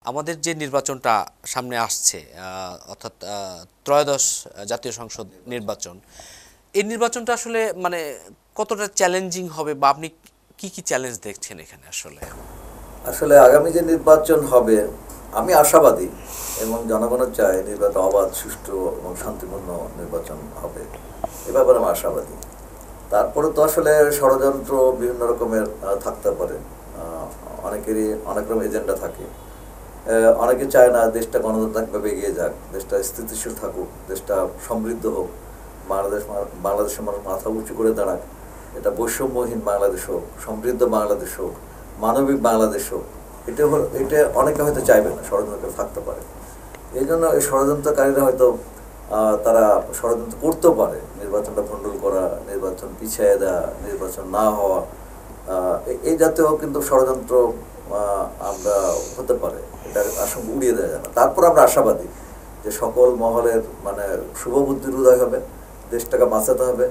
আমাদের যে নির্বাচনটা সামনে আসছে অর্থাৎ ত্রয়োদশ জাতীয় সংসদ নির্বাচন, এই নির্বাচনটা আসলে মানে কতটা চ্যালেঞ্জিং হবে বা আপনি কি কি চ্যালেঞ্জ দেখছেন এখানে আসলে? আসলে আগামী যে নির্বাচন হবে, আমি আশাবাদী এবং জনগণও চায় নির্বাচন অবাধ, সুষ্ঠু এবং শান্তিপূর্ণ নির্বাচন হবে। এ ব্যাপারে আমি আশাবাদী। তারপরে তো আসলে ষড়যন্ত্র বিভিন্ন রকমের থাকতে পারে। অনেকেরই অনেক রকম এজেন্ডা থাকে। অনেকে চায় না দেশটা গণতান্ত্রিকভাবে এগিয়ে যাক, দেশটা স্থিতিশীল থাকুক, দেশটা সমৃদ্ধ হোক, বাংলাদেশের মানুষ মাথা উঁচু করে দাঁড়াক, এটা বৈষম্যহীন বাংলাদেশ হোক, সমৃদ্ধ বাংলাদেশ হোক, মানবিক বাংলাদেশ হোক। এটা অনেকে হয়তো চাইবে না, ষড়যন্ত্র থাকতে পারে। এই জন্য এই ষড়যন্ত্রকারীরা হয়তো তারা ষড়যন্ত্র করতেও পারে, নির্বাচনটা ভণ্ডুল করা, নির্বাচন পিছিয়ে দেওয়া, নির্বাচন না হওয়া, এই জাতীয় কিন্তু ষড়যন্ত্র আমরা হতে পারে। এটার আশঙ্কা উড়িয়ে দেওয়া যায় না। তারপর আমরা আশাবাদী যে সকল মহলের মানে শুভবুদ্ধির উদয় হবে, দেশটাকে বাঁচাতে হবে।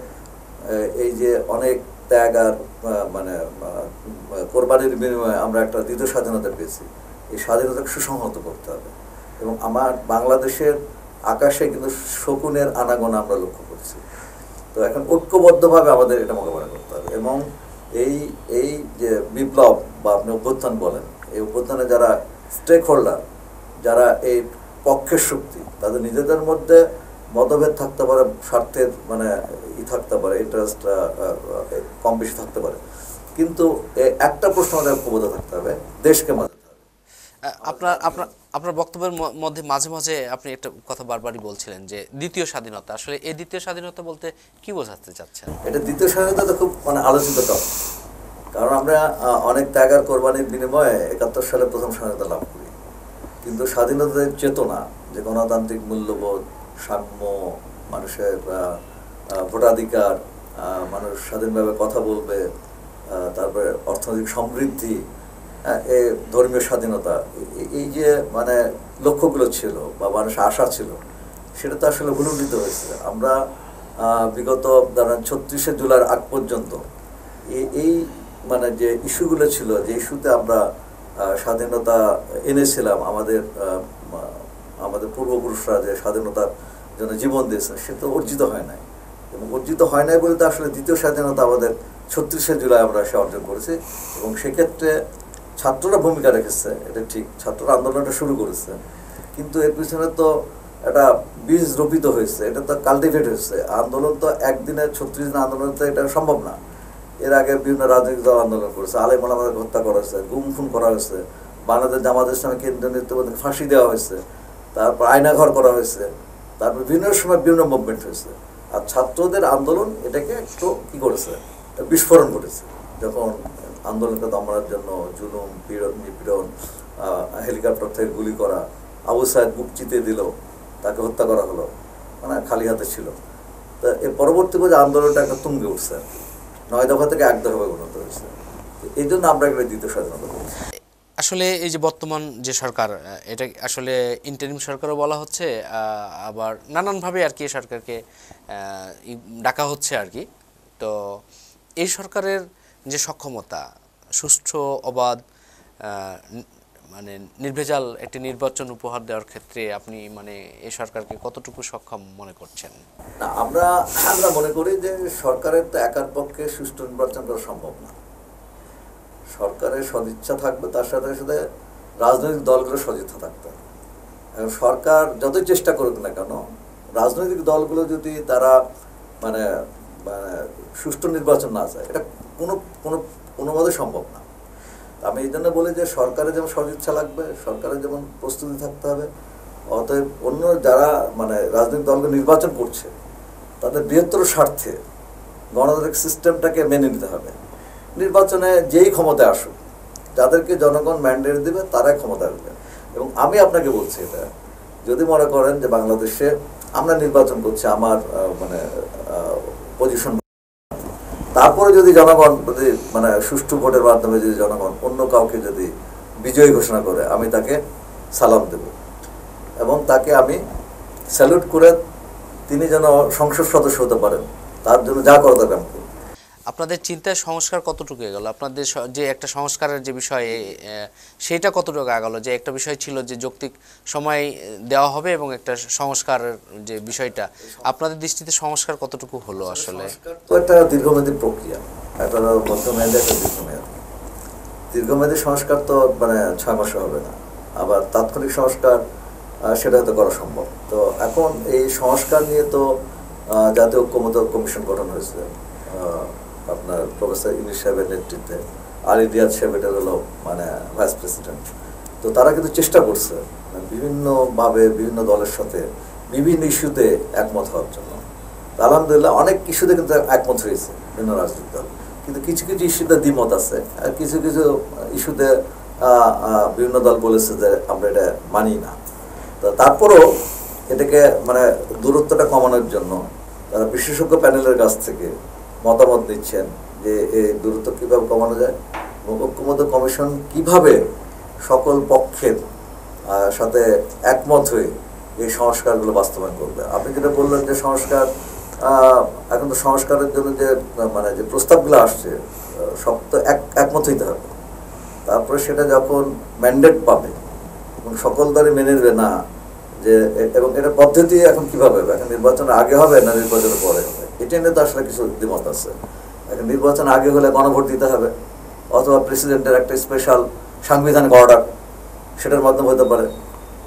এই যে অনেক ত্যাগ আর মানে কোরবানির বিনিময়ে আমরা একটা দ্বিতীয় স্বাধীনতা পেয়েছি, এই স্বাধীনতাকে সুসংহত করতে হবে। এবং আমার বাংলাদেশের আকাশে কিন্তু শকুনের আনাগোনা আমরা লক্ষ্য করছি। তো এখন ঐক্যবদ্ধভাবে আমাদের এটা মোকাবেলা করতে হবে। এবং এই এই যে বিপ্লব বা আপনি অভ্যুত্থান বলেন, এই অভ্যুত্থানে যারা স্টেক হোল্ডার, যারা এই পক্ষের শক্তি, তাদের নিজেদের মধ্যে মতভেদ থাকতে পারে, স্বার্থের মানে থাকতে পারে, ইন্টারেস্ট কম বেশি থাকতে পারে, কিন্তু একটা প্রশ্ন আমাদের ঐক্যবদ্ধ থাকতে হবে, দেশকে বাঁচাতে হবে। আপনার আপনার আপনার বক্তব্যের মধ্যে মাঝে মাঝে আপনি একটা কথা বারবারই বলছিলেন যে দ্বিতীয় স্বাধীনতা, আসলে এই দ্বিতীয় স্বাধীনতা বলতে কি বোঝাতে চাচ্ছেন? এটা দ্বিতীয় স্বাধীনতা তো খুব মানে আলোচিত টপিক। কারণ আমরা অনেক ত্যাগ আর কোরবানির বিনিময়ে 71 সালে প্রথম স্বাধীনতা লাভ করি। কিন্তু স্বাধীনতার চেতনা, যে গণতান্ত্রিক মূল্যবোধ, সাম্য, মানুষের ভোটাধিকার, মানুষ স্বাধীনভাবে কথা বলবে, তারপরে অর্থনৈতিক সমৃদ্ধি, এই ধর্মীয় স্বাধীনতা, এই যে মানে লক্ষ্যগুলো ছিল বা মানুষের আশা ছিল, সেটা তো আসলে ভুলুণ্ঠিত হয়েছে। আমরা বিগত ধরেন 36শে জুলাইয়ের আগ পর্যন্ত এই মানে যে ইস্যুগুলো ছিল, যে ইস্যুতে আমরা স্বাধীনতা এনেছিলাম, আমাদের পূর্বপুরুষরা যে স্বাধীনতার জন্য জীবন দিয়েছেন, সেটা অর্জিত হয় নাই। এবং অর্জিত হয় নাই বলতে আসলে দ্বিতীয় স্বাধীনতা আমাদের 36শে জুলাই আমরা সে অর্জন করেছি। এবং সেক্ষেত্রে ছাত্ররা ভূমিকা রেখেছে, এটা ঠিক, ছাত্ররা আন্দোলনটা শুরু করেছে, কিন্তু এর পিছনে তো একটা বীজ রোপিত হয়েছে, এটা তো কাল্টিভেট হয়েছে। আন্দোলন তো একদিনে 36 দিন আন্দোলন তো এটা সম্ভব না। এর আগে বিভিন্ন রাজনৈতিক দল আন্দোলন করেছে, আলেম ওলামাদের হত্যা করা হয়েছে, গুম খুন করা হয়েছে, বাংলাদেশ জামাত ইসলামী কেন্দ্রীয় নেতৃবৃন্দকে ফাঁসি দেওয়া হয়েছে, তারপর আয়নাঘর করা হয়েছে, তারপর বিভিন্ন সময় বিভিন্ন মুভমেন্ট হয়েছে। আর ছাত্রদের আন্দোলন এটাকে একটু কী করেছে, বিস্ফোরণ ঘটেছে। যখন আন্দোলনকে দমানোর জন্য জুলুম, নিপীড়ন, হেলিকপ্টার থেকে গুলি করা, আবু সাইদ বুক চিতিয়ে দিল, তাকে হত্যা করা হলো, মানে খালি হাতে ছিল। তা এর পরবর্তী যে আন্দোলনটা একটা তুঙ্গে উঠছে আর কি, 9 দফা থেকে 1 দফায় উন্নত হয়েছে। এই জন্য আমরা একটা দ্বিতীয় স্বাধীনতা বলছি। আসলে এই যে বর্তমান যে সরকার, এটা আসলে ইন্টারিম সরকারও বলা হচ্ছে, আবার নানানভাবে আর কি সরকারকে ডাকা হচ্ছে আর কি। তো এই সরকারের যে সক্ষমতা, সুষ্ঠু, অবাধ, মানে নির্ভেজাল একটি নির্বাচন উপহার দেওয়ার ক্ষেত্রে আপনি মানে এই সরকারকে কতটুকু সক্ষম মনে করছেন? না, আমরা আমরা মনে করি যে সরকারের তো একার পক্ষে সুষ্ঠু নির্বাচন করা সম্ভব না। সরকারের সদিচ্ছা থাকবে, তার সাথে সাথে রাজনৈতিক দলগুলো সদিচ্ছা থাকতে হবে। এবং সরকার যতই চেষ্টা করুক না কেন, রাজনৈতিক দলগুলো যদি তারা মানে মানে সুষ্ঠু নির্বাচন না চায়, এটা কোনোভাবে সম্ভব না। আমি এই জন্য বলি যে সরকারের যেমন সদিচ্ছা লাগবে, সরকারের যেমন প্রস্তুতি থাকতে হবে, অতএব অন্য যারা মানে রাজনৈতিক দলকে নির্বাচন করছে, তাদের বৃহত্তর স্বার্থে গণতান্ত্রিক সিস্টেমটাকে মেনে নিতে হবে। নির্বাচনে যেই ক্ষমতায় আসুক, যাদেরকে জনগণ ম্যান্ডেট দেবে তারাই ক্ষমতা আসবে। এবং আমি আপনাকে বলছি, এটা যদি মনে করেন যে বাংলাদেশে আমরা নির্বাচন করছি আমার মানে পজিশন, তারপরে যদি জনগণ যদি মানে সুষ্ঠু ভোটের মাধ্যমে যদি জনগণ অন্য কাউকে যদি বিজয়ী ঘোষণা করে, আমি তাকে সালাম দেব এবং তাকে আমি স্যালুট করে তিনি যেন সংসদ সদস্য হতে পারেন, তার জন্য যা করা দরকার আমি করব। আপনাদের চিন্তায় সংস্কার কতটুকু এগোলো? আপনাদের যে একটা সংস্কারের যে বিষয় সেইটা কতটুকু এগোলো? যে একটা বিষয় ছিল যে যৌক্তিক সময় দেওয়া হবে এবং একটা সংস্কারের যে বিষয়টা, আপনাদের দৃষ্টিতে সংস্কার কতটুকু হলো আসলে? সংস্কার তো একটা দীর্ঘমেয়াদী প্রক্রিয়া, একটা মধ্যমেয়াদী, একটা দীর্ঘমেয়াদী। দীর্ঘমেয়াদী সংস্কার তো মানে 6 মাসে হবে না, আবার তাৎক্ষণিক সংস্কার সেটা হয়তো করা সম্ভব। তো এখন এই সংস্কার নিয়ে তো জাতীয় ঐক্যমত্য কমিশন গঠন হয়েছে আপনার প্রফেসর ইউনূস সাহেবের নেতৃত্বে। আলী রিয়াদ সাহেব এটা হলো মানে ভাইস প্রেসিডেন্ট। তো তারা কিন্তু চেষ্টা করছে বিভিন্নভাবে বিভিন্ন দলের সাথে বিভিন্ন ইস্যুতে একমত হওয়ার জন্য। আলহামদুলিল্লাহ অনেক ইস্যুতে কিন্তু একমত হয়েছে বিভিন্ন রাজনৈতিক দল, কিন্তু কিছু কিছু ইস্যুতে দ্বিমত আছে, আর কিছু কিছু ইস্যুতে বিভিন্ন দল বলেছে যে আমরা এটা মানি না। তো তারপরেও এটাকে মানে দূরত্বটা কমানোর জন্য তারা বিশেষজ্ঞ প্যানেলের কাছ থেকে মতামত নিচ্ছেন যে এই দূরত্ব কীভাবে কমানো যায় এবং ঐক্যমত্য কমিশন কীভাবে সকল পক্ষের সাথে একমত হয়ে এই সংস্কারগুলো বাস্তবায়ন করবে। আপনি যেটা বললেন যে সংস্কার, এখন তো সংস্কারের জন্য যে মানে যে প্রস্তাবগুলো আসছে সব তো একমত হইতে হবে। তারপরে সেটা যখন ম্যান্ডেট পাবে এবং সকল দলে মেনে নেবে না যে, এবং এটা পদ্ধতি এখন কিভাবে হবে, এখন নির্বাচনের আগে হবে না নির্বাচনের পরে হবে, এটা নিয়ে তো আসলে কিছু দ্বিমত আছে। এখন নির্বাচন আগে হলে গণভোট দিতে হবে, অথবা প্রেসিডেন্টের একটা স্পেশাল সাংবিধানিক অর্ডার সেটার মাধ্যমে হতে পারে।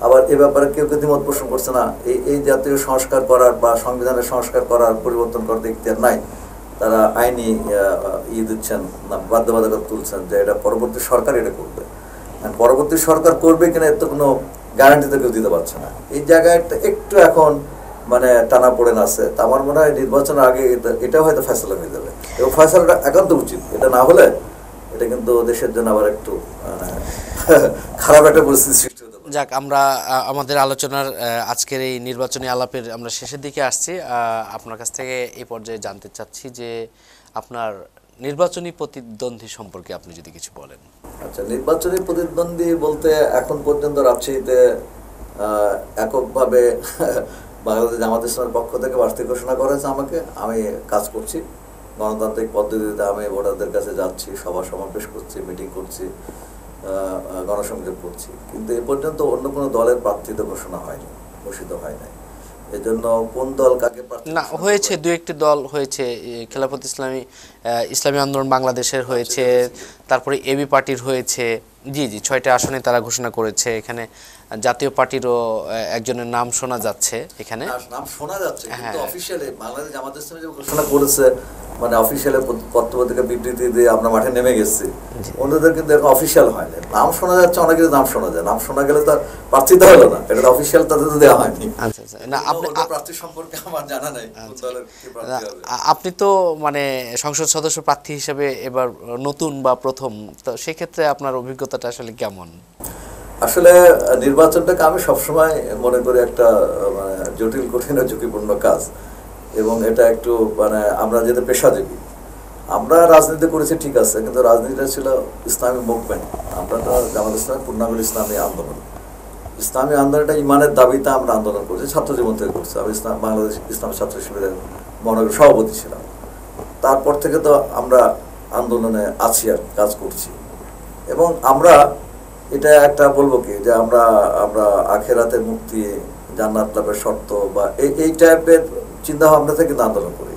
আবার এ ব্যাপারে কেউ কেউ দ্বিমত পোষণ করছে না, এই জাতীয় সংস্কার করার বা সংবিধানের সংস্কার করার পরিবর্তন করতে ইখতিয়ার নাই। তারা আইনি দিচ্ছেন না, বাধ্যবাধকতা তুলছেন যে এটা পরবর্তী সরকার এটা করবে। পরবর্তী সরকার করবে কিনা এর তো কোনো গ্যারান্টি তো কেউ দিতে পারছে না। এই জায়গাটা একটু এখন মানে টানা পড়েন আছে। তা আমার মনে হয় নির্বাচনের আগে এটাও হয়তো ফয়সালা হয়ে যাবে, এবং ফয়সালাটা একান্ত উচিত। এটা না হলে এটা কিন্তু দেশের জন্য আবার একটু খারাপ একটা পরিস্থিতি সৃষ্টি হতে পারে। যাক, আমরা আমাদের আলোচনার আজকের এই নির্বাচনী আলাপের আমরা শেষের দিকে আসছি। আপনার কাছ থেকে এই পর্যায়ে জানতে চাচ্ছি যে আপনার নির্বাচনী প্রতিদ্বন্দ্বী সম্পর্কে আপনি যদি কিছু বলেন। আচ্ছা, নির্বাচনী প্রতিদ্বন্দ্বী বলতে এখন পর্যন্ত রাজশাহীতে এককভাবে বাংলাদেশ জামাত ইসলামের পক্ষ থেকে প্রার্থী ঘোষণা করেছে আমাকে। আমি কাজ করছি গণতান্ত্রিক পদ্ধতিতে, আমি ভোটারদের কাছে যাচ্ছি, সভা সমাবেশ করছি, মিটিং করছি, গণসংযোগ করছি, কিন্তু এ পর্যন্ত অন্য কোনো দলের প্রার্থী তো ঘোষণা হয়নি, ঘোষিত হয় নাই। এজন্য কোন দল কাকে না হয়েছে, দু একটি দল হয়েছে, খেলাফত ইসলামী আন্দোলন বাংলাদেশের হয়েছে, তারপরে এবি পার্টির হয়েছে। জি জি, 6টা আসনে তারা ঘোষণা করেছে। এখানে জাতীয় পার্টিরও একজনের নাম শোনা যাচ্ছে। এখানে নাম শোনা যাচ্ছে, কিন্তু অফিশিয়ালি বাংলাদেশ জামাত ইসলামী যে ঘোষণা করেছে, মানে অফিশিয়ালি পত্র-পত্রিকা বিবৃতি দিয়ে আমরা মাঠে নেমে গেছি, অন্যদের কিন্তু এখন অফিশিয়াল হয়নি। নাম শোনা যাচ্ছে, অনেকের নাম শোনা যায়, নাম শোনা গেলে তো প্রার্থী তো হলো না, এটা তো অফিশিয়াল তাদের তো দেওয়া হয়নি। আচ্ছা আচ্ছা, না আপনি প্রার্থী সম্পর্কে আমার জানা নাই কোন দলের কি প্রার্থী হবে। আপনি তো মানে সংসদ সদস্য প্রার্থী হিসেবে এবার নতুন বা প্রথম, তো সেক্ষেত্রে আপনার অভিজ্ঞতাটা আসলে কেমন? আসলে নির্বাচনটাকে আমি সবসময় মনে করি একটা মানে জটিল, কঠিন ও ঝুঁকিপূর্ণ কাজ, এবং এটা একটু মানে আমরা যেটা পেশাজীবী, আমরা রাজনীতি করেছি ঠিক আছে, কিন্তু রাজনীতিটা ছিল ইসলামী মুভমেন্ট। আমরা তো জামাত ইসলাম পূর্ণাঙ্গ ইসলামী আন্দোলন, ইসলামী আন্দোলনটা ইমানের দাবিতে আমরা আন্দোলন করছি, ছাত্র জীবন থেকে করছি। আমি বাংলাদেশ ইসলামী ছাত্র শিবিরের মহানগর সভাপতি ছিলাম। তারপর থেকে তো আমরা আন্দোলনে আছি আর কাজ করছি, এবং আমরা এটা একটা বলবো কি যে আমরা আখেরাতে মুক্তি, জান্নাত লাভের শর্ত বা এই টাইপের চিন্তা ভাবনা থেকে কিন্তু আন্দোলন করি।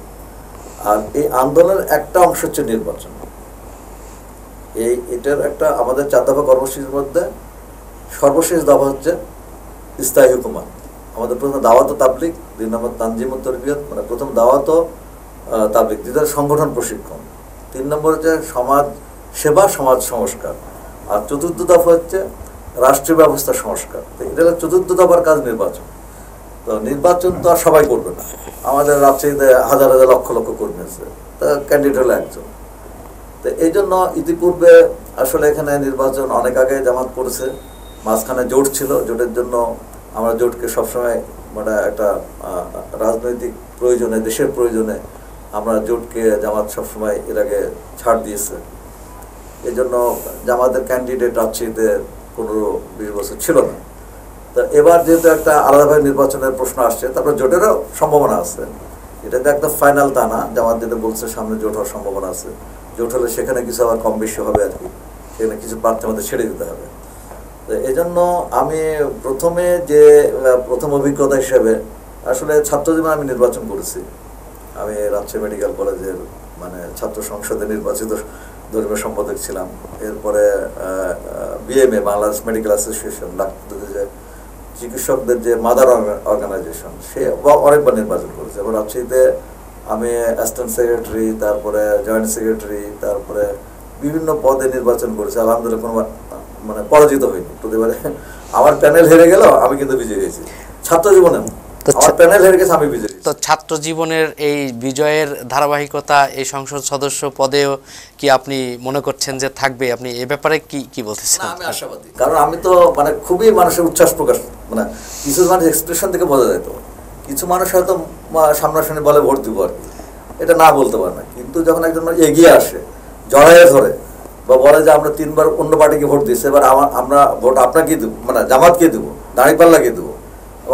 আর এই আন্দোলনের একটা অংশ হচ্ছে নির্বাচন। এটার একটা আমাদের 4 দফা কর্মসূচির মধ্যে সর্বশেষ দফা হচ্ছে ইস্তায়ী হুকুমত। আমাদের প্রথম দাওয়াত ও তাবলীগ, 2 নম্বর তানজিম ও তরবিয়ত, মানে প্রথম দাওয়াত ও তাবলীগ, 2 সংগঠন প্রশিক্ষণ, 3 নম্বর হচ্ছে সমাজ সেবা, সমাজ সংস্কার, আর 4র্থ দফা হচ্ছে রাষ্ট্রীয় ব্যবস্থা সংস্কার। এটা হলো 4র্থ দফার কাজ নির্বাচন। তো নির্বাচন তো আর সবাই করবে না, আমাদের রাজশাহীতে হাজার হাজার লক্ষ লক্ষ কর্মী আছে, তা ক্যান্ডিডেট হলো একজন। তো এই জন্য ইতিপূর্বে আসলে এখানে নির্বাচন অনেক আগে জামাত করেছে, মাঝখানে জোট ছিল, জোটের জন্য আমরা জোটকে সবসময় মানে একটা রাজনৈতিক প্রয়োজনে, দেশের প্রয়োজনে আমরা জোটকে জামাত সবসময় এর আগে ছাড় দিয়েছে। এই জন্য জামাতের ক্যান্ডিডেট রাজশাহীতে 15-20 বছর ছিল না। তো এবার যেহেতু একটা আলাদাভাবে নির্বাচনের প্রশ্ন আসছে, তারপর জোটেরও সম্ভাবনা আছে, এটাতে একদম ফাইনাল তা না, জামাত যেটা বলছে সামনে জোট হওয়ার সম্ভাবনা আছে, জোট হলে সেখানে কিছু আবার কম বেশি হবে আর কি, সেখানে কিছু প্রার্থী আমাদের ছেড়ে দিতে হবে। তো এই জন্য আমি প্রথম অভিজ্ঞতা হিসেবে আসলে ছাত্র জীবনে আমি নির্বাচন করেছি। আমি রাজশাহী মেডিকেল কলেজের মানে ছাত্র সংসদে নির্বাচিত ধর্মীয় সম্পাদক ছিলাম। এরপরে বিএমএ বাংলাদেশ মেডিকেল অ্যাসোসিয়েশন, ডাক্তারদের যে চিকিৎসকদের যে মাদার অর্গানাইজেশন, সে অনেকবার নির্বাচন করেছে। এবং রাজশাহীতে আমি অ্যাসিস্ট্যান্ট সেক্রেটারি, তারপরে জয়েন্ট সেক্রেটারি, তারপরে বিভিন্ন পদে নির্বাচন করেছি। আলহামদুলিল্লাহ কোনো মানে পরাজিত হয়নি। প্রতিবারে আমার প্যানেল হেরে গেল, আমি কিন্তু বিজয়ী হয়েছি। ছাত্র জীবনে আমার প্যানেল হেরে গেছে, আমি বিজয়ী। তো ছাত্র জীবনের এই বিজয়ের ধারাবাহিকতা এই সংসদ সদস্য পদেও কি আপনি মনে করছেন যে থাকবে? আপনি এ ব্যাপারে কি বলতেছেন? আমি আশাবাদী, কারণ আমি তো মানে খুবই মানুষের উচ্ছ্বাস প্রকাশ, মানে কিছু মানুষ এক্সপ্রেশন থেকে বোঝা যেত। কিছু মানুষ হয়তো সামনাসামনি বলে ভোট দিব আর কি, এটা না বলতে পারে না, কিন্তু যখন একজন মানুষ এগিয়ে আসে, জড়াইয়ে ধরে, বা বলে যে আমরা 3 বার অন্য পার্টিকে ভোট দিচ্ছি, এবার আমরা ভোট আপনাকে দেবো, মানে জামাতকে দেবো, দাঁড়িপাল্লাকে দেবো,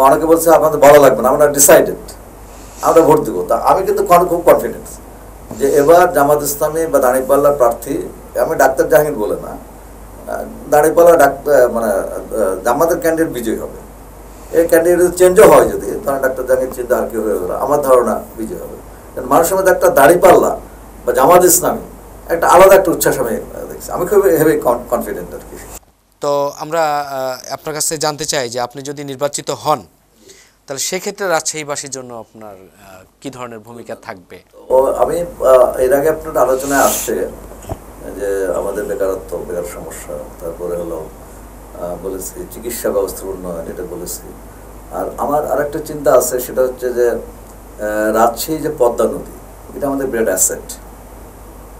অনেকে বলছে আপনাদের বলা লাগবে না, আমরা ডিসাইডেড, আমরা ভোট দেবো। তা আমি কিন্তু খুব কনফিডেন্স যে এবার জামাত ইসলামী বা দাঁড়িপাল্লার প্রার্থী, আমি ডাক্তার জাহাঙ্গীর বলে না, দাঁড়িপাল্লা মানে জামাতের ক্যান্ডিডেট বিজয়ী হবে। এই ক্যান্ডিডেট চেঞ্জও হয় যদি, তাহলে ডাক্তার জাহাঙ্গীর চিন্তা আর কি হয়ে গেল, আমার ধারণা বিজয়ী হবে। কারণ মানুষের মধ্যে একটা দাঁড়িপাল্লা বা জামাত ইসলামী একটা আলাদা একটা উচ্ছ্বাস আমি দেখছি, আমি খুব হেভি কনফিডেন্ট আর কি। তো আমরা আপনার কাছে জানতে চাই যে আপনি যদি নির্বাচিত হন, তাহলে সেক্ষেত্রে রাজশাহীবাসীর জন্য আপনার কি ধরনের ভূমিকা থাকবে? আমি এর আগে আপনার আলোচনায় আসছে যে আমাদের বেকার সমস্যা, তারপরে হলো বলেছি চিকিৎসা ব্যবস্থার উন্নয়ন, এটা বলেছি। আর আমার আরেকটা চিন্তা আছে, সেটা হচ্ছে যে রাজশাহী যে পদ্মা নদী, এটা আমাদের বিরাট অ্যাসেট।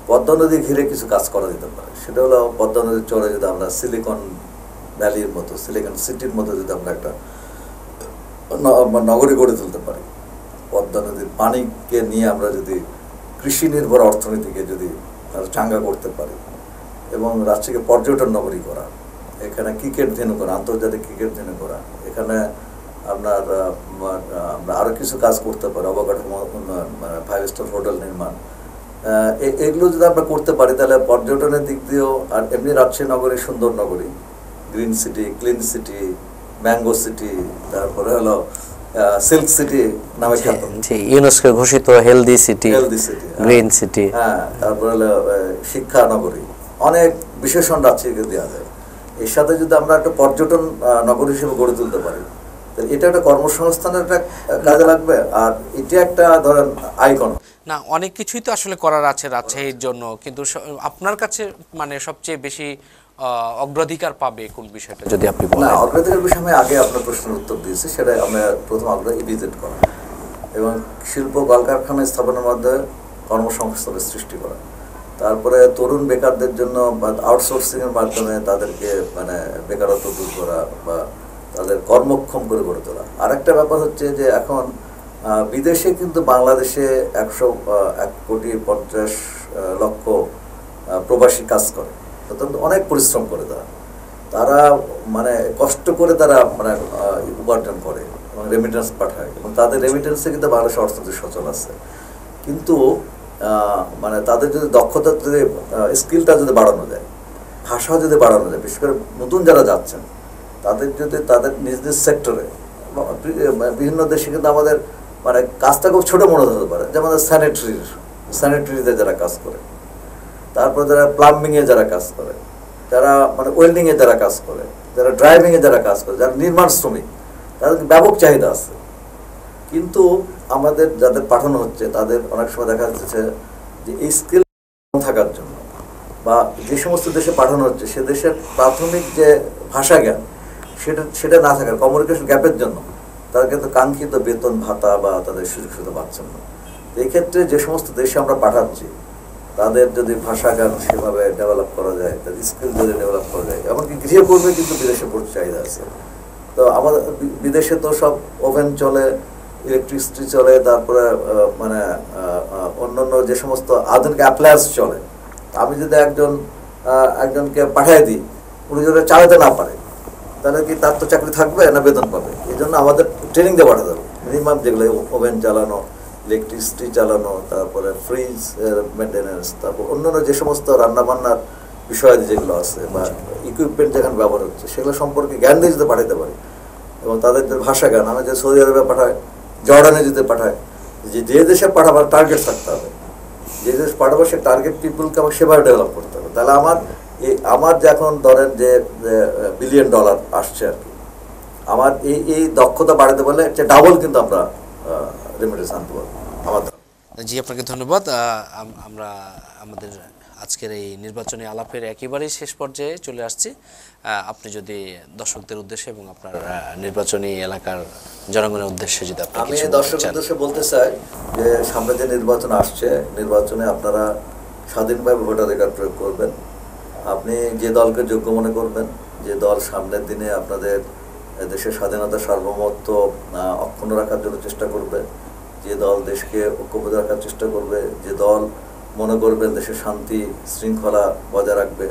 পদ্মা নদী ঘিরে কিছু কাজ করা যেতে পারে। সেটা হলো পদ্মা নদীর চরে যদি আমরা সিলিকন ভ্যালির মতো, সিলিকন সিটির মতো যদি আমরা একটা নগরী গড়ে তুলতে পারি, পদ্মা নদীর পানিকে নিয়ে আমরা যদি কৃষি নির্ভর অর্থনীতিকে যদি চাঙ্গা করতে পারি, এবং রাজ্যকে পর্যটন নগরী করা, এখানে ক্রিকেট ভেন্যু করা, আন্তর্জাতিক ক্রিকেট ভেন্যু করা, এখানে আমরা আরও কিছু কাজ করতে পারি, অবকাঠামো উন্নয়ন, মানে 5 স্টার হোটেল নির্মাণ, এগুলো যদি আমরা করতে পারি, তাহলে পর্যটনের দিক দিয়েও, আর এমনি রাজশাহী নগরী সুন্দর নগরী, green city, clean city, mango city, তারপরে হলো সিল্ক সিটি নামে খ্যাত, ইউনেস্কো ঘোষিত হেলদি সিটি, গ্রিন সিটি, হ্যাঁ, তারপরে হলো শিক্ষা নগরী, অনেক বিশেষণ রাজশাহীকে দেওয়া যায়। এর সাথে যদি আমরা একটা পর্যটন নগরী হিসেবে গড়ে তুলতে পারি, তাহলে এটা একটা কর্মসংস্থানের একটা কাজে লাগবে, আর এটা একটা ধরেন আইকন। না, অনেক কিছুই তো আসলে করার আছে রাজশাহীর জন্য, কিন্তু আপনার কাছে মানে সবচেয়ে বেশি অগ্রাধিকার পাবে কোন বিষয়টা যদি আপনি বলেন? না, অগ্রাধিকার বিষয়ে আমি আগে আপনার প্রশ্নের উত্তর দিয়েছি, সেটা আমরা প্রথম আগ্রহ ইভিজেট করা এবং শিল্প কলকারখানা স্থাপনের মাধ্যমে কর্মসংস্থানের সৃষ্টি করা, তারপরে তরুণ বেকারদের জন্য আউটসোর্সিংয়ের মাধ্যমে তাদেরকে মানে বেকারত্ব দূর করা বা তাদের কর্মক্ষম করে গড়ে তোলা। আরেকটা ব্যাপার হচ্ছে যে এখন বিদেশে কিন্তু বাংলাদেশে 1,50,00,000 প্রবাসী কাজ করে, অত্যন্ত অনেক পরিশ্রম করে তারা মানে কষ্ট করে তারা মানে উপার্জন করে এবং রেমিটেন্স পাঠায়, এবং তাদের রেমিটেন্সে কিন্তু বাংলাদেশের অর্থনীতি সচল আছে। কিন্তু মানে তাদের যদি দক্ষতা, যদি স্কিলটা যদি বাড়ানো যায়, ভাষা যদি বাড়ানো যায়, বিশেষ করে নতুন যারা যাচ্ছেন তাদের যদি তাদের নিজ নিজ সেক্টরে, বিভিন্ন দেশে কিন্তু আমাদের মানে কাজটা খুব ছোটো মনে হতে পারে, যেমন স্যানিটারিতে যারা কাজ করে, তারপরে যারা প্লাম্বিংয়ে যারা কাজ করে, যারা মানে ওয়েল্ডিংয়ে যারা কাজ করে, যারা ড্রাইভিংয়ে যারা কাজ করে, যারা নির্মাণ শ্রমিক, তাদের ব্যাপক চাহিদা আছে। কিন্তু আমাদের যাদের পাঠানো হচ্ছে তাদের অনেক সময় দেখা যাচ্ছে যে এই স্কিল থাকার জন্য বা যে সমস্ত দেশে পাঠানো হচ্ছে সে দেশের প্রাথমিক যে ভাষা জ্ঞান সেটা না থাকার, কমিউনিকেশন গ্যাপের জন্য তারা কিন্তু কাঙ্ক্ষিত বেতন ভাতা বা তাদের সুযোগ সুবিধা পাচ্ছেন না। এই ক্ষেত্রে যে সমস্ত দেশে আমরা পাঠাচ্ছি তাদের যদি ভাষা জ্ঞান সেভাবে ডেভেলপ করা যায়, তাদের স্কিল যদি ডেভেলপ করা যায়, এমনকি গৃহকর্মী কিন্তু বিদেশে প্রচুর চাহিদা আছে। তো আমাদের বিদেশে তো সব ওভেন চলে, ইলেকট্রিসিটি চলে, তারপরে মানে অন্যান্য যে সমস্ত আধুনিক অ্যাপ্লায়েন্স চলে। আমি যদি একজনকে পাঠিয়ে দিই, উনি যদি চালাতে না পারে, তাহলে কি তার তো চাকরি থাকবে না বেতন পাবে? এই জন্য আমাদের ট্রেনিং দিয়ে পাঠাতে হবে, মিনিমাম যেগুলো ওভেন চালানো, ইলেকট্রিসিটি চালানো, তারপরে ফ্রিজ মেনটেন্যান্স, তারপর অন্যান্য যে সমস্ত রান্নাবান্নার বিষয়াদি যেগুলো আছে বা ইকুইপমেন্ট যেখানে ব্যবহার হচ্ছে সেগুলো সম্পর্কে জ্ঞান দিয়ে যদি পাঠাতে পারি, এবং তাদের যে ভাষা জ্ঞান, আমি যে সৌদি আরবে পাঠাই, জর্ডানে যদি পাঠাই, যে দেশে পাঠাবার টার্গেট থাকতে হবে, যে দেশ পাঠাবো সে টার্গেট পিপুলকে আমার সেভাবে ডেভেলপ করতে হবে। তাহলে আমার যে এখন ধরেন যে $1 বিলিয়ন আসছে আর কি, আমার এই দক্ষতা বাড়াতে পারলে ডাবল কিন্তু আমরা রেমিটেন্স আনতে পারবো আমাদের। জি, আপনাকে ধন্যবাদ। আমরা আমাদের আজকের এই নির্বাচনী আলাপের একেবারেই শেষ পর্যায়ে চলে আসছি। আপনি যদি দর্শকদের উদ্দেশ্যে এবং আপনার নির্বাচনী এলাকার জনগণের উদ্দেশ্যে যদি আপনি আমি কিছু দর্শক বলতে চান। উদ্দেশ্যে বলতে চাই যে সামনে যে নির্বাচন আসছে, নির্বাচনে আপনারা স্বাধীনভাবে ভোটাধিকার প্রয়োগ করবেন। আপনি যে দলকে যোগ্য মনে করবেন, যে দল সামনের দিনে আপনাদের দেশের স্বাধীনতা সার্বভৌমত্ব অক্ষুণ্ণ রাখার জন্য চেষ্টা করবে, যে দল দেশকে ঐক্যবদ্ধ রাখার চেষ্টা করবে, যে দল মনে করবেন দেশের শান্তি শৃঙ্খলা বজায় রাখবে,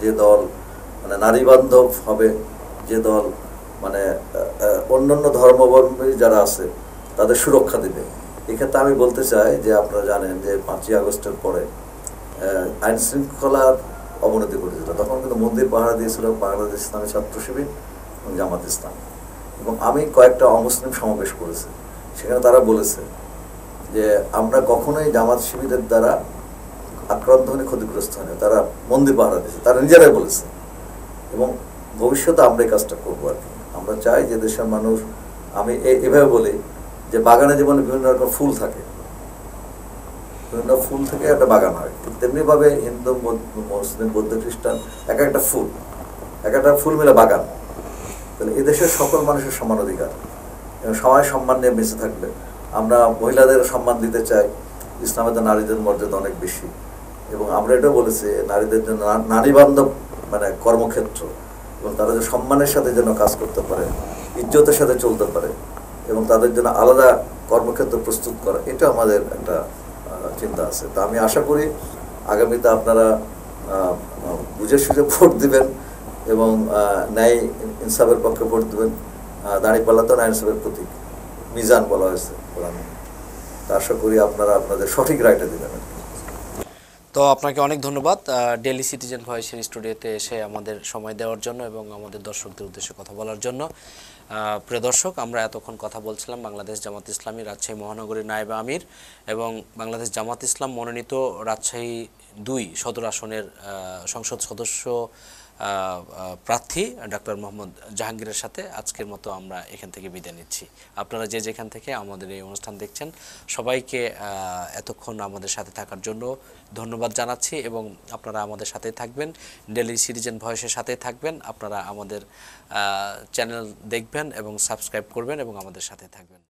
যে দল মানে নারী বান্ধব হবে, যে দল মানে অন্যান্য ধর্মাবলম্বী যারা আছে তাদের সুরক্ষা দেবে। এক্ষেত্রে আমি বলতে চাই যে আপনারা জানেন যে 5ই আগস্টের পরে আইন শৃঙ্খলার অবনতি ঘটেছিল। তখন কিন্তু মন্দির পাহারা দিয়েছিল বাংলাদেশ ইসলামী ছাত্র শিবির এবং জামাত ইসলাম, এবং আমি কয়েকটা অমুসলিম সমাবেশ করেছি। সেখানে তারা বলেছে যে আমরা কখনোই জামাত শিবিরের দ্বারা আক্রান্ত হয়নি, ক্ষতিগ্রস্ত হয়নি, তারা মন্দির পাহারা দিয়েছে, তারা নিজেরাই বলেছে। এবং ভবিষ্যতে আমরা এই কাজটা করবো আর কি। আমরা চাই যে দেশের মানুষ, আমি এভাবে বলি যে বাগানে যেমন বিভিন্ন রকম ফুল থাকে, বিভিন্ন ফুল থেকে একটা বাগান হয়, ঠিক তেমনিভাবে হিন্দু মুসলিম বৌদ্ধ খ্রিস্টান এক একটা ফুল মিলে বাগান। তাহলে এদেশের সকল মানুষের সমান অধিকার এবং সবাই সম্মান নিয়ে বেঁচে থাকবে। আমরা মহিলাদের সম্মান দিতে চাই, ইসলামেতে নারীদের মর্যাদা অনেক বেশি, এবং আমরা এটাও বলেছি নারীদের জন্য নারী বান্ধব মানে কর্মক্ষেত্র, এবং তারা যে সম্মানের সাথে যেন কাজ করতে পারে, ইজ্জতের সাথে চলতে পারে, এবং তাদের জন্য আলাদা কর্মক্ষেত্র প্রস্তুত করা, এটা আমাদের একটা চিন্তা আছে। তো আমি আশা করি আগামীতে আপনারা বুঝে সুঝে ভোট দিবেন এবং ন্যায় ইনসাফের পক্ষে ভোট দেবেন। দাঁড়িপাল্লা তো ন্যায় ইনসাফের প্রতীক, মিজান বলা হয়েছে কোরআনে। আশা করি আপনারা আপনাদের সঠিক রায়টা দেবেন। তো আপনাকে অনেক ধন্যবাদ ডেইলি সিটিজেন ভয়েসের স্টুডিওতে এসে আমাদের সময় দেওয়ার জন্য এবং আমাদের দর্শকদের উদ্দেশ্যে কথা বলার জন্য। প্রিয় দর্শক, আমরা এতক্ষণ কথা বলছিলাম বাংলাদেশ জামাত ইসলামী রাজশাহী মহানগরীর নায়েবে আমির এবং বাংলাদেশ জামাত ইসলাম মনোনীত রাজশাহী 2 সদর আসনের সংসদ সদস্য প্রার্থী ডক্টর মোহাম্মদ জাহাঙ্গীরের সাথে আজকের মতো আমরা এখান থেকে বিদায় নিচ্ছি। আপনারা যে যেখান থেকে আমাদের এই অনুষ্ঠান দেখছেন সবাইকে এতক্ষণ আমাদের সাথে থাকার জন্য ধন্যবাদ জানাচ্ছি, এবং আপনারা আমাদের সাথে থাকবেন, ডেইলি সিটিজেন ভয়েসের সাথে থাকবেন। আপনারা আমাদের চ্যানেল দেখবেন এবং সাবস্ক্রাইব করবেন এবং আমাদের সাথে থাকবেন।